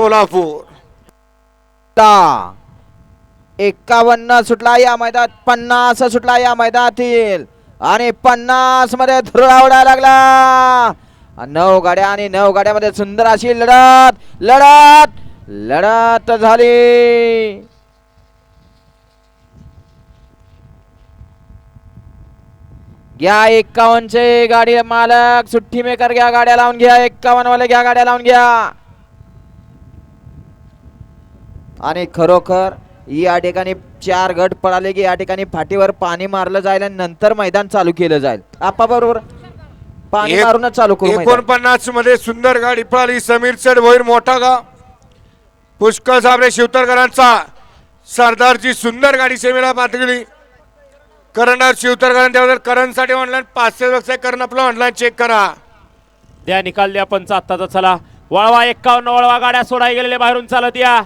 सोलापूर. 51 सुटला या मैदानात, 50 सुटला या मैदानातील आणि 50 मध्ये धुरळा उडायला लागला. 9 गाड्या आणि 9 गाड्यामध्ये सुंदर अशी लढत लढत लढत झाली. घ्या 51 चे गाडी मालक, सुट्टी मेकर घ्या, गाड्या लावून घ्या. 51 वाले घ्या, गाड्या लावून घ्या. आणि खरोखर या ठिकाणी 4 गट पळाले की या ठिकाणी फाटीवर पाणी मारलं जाईल आणि नंतर मैदान चालू केलं जाईल. आपा बरोबर पाणी मारूनच चालू करू. 49 मध्ये सुंदर गाडी पळाली. समीर चढ भोईर मोठा गाव, पुष्कळ साबळे शिवतरकरांचा सरदारची सुंदर गाडी सेमीला पातळी. करणदार शिवतरकरांच्या करणसाठी ऑनलाईन 500 व्यवसाय करण आपलं ऑनलाईन चेक करा. द्या निकाल द्या पंच आत्ताचा. चला वळवा 51 वळवा, गाड्या सोडाय गेलेले बाहेरून चालत या.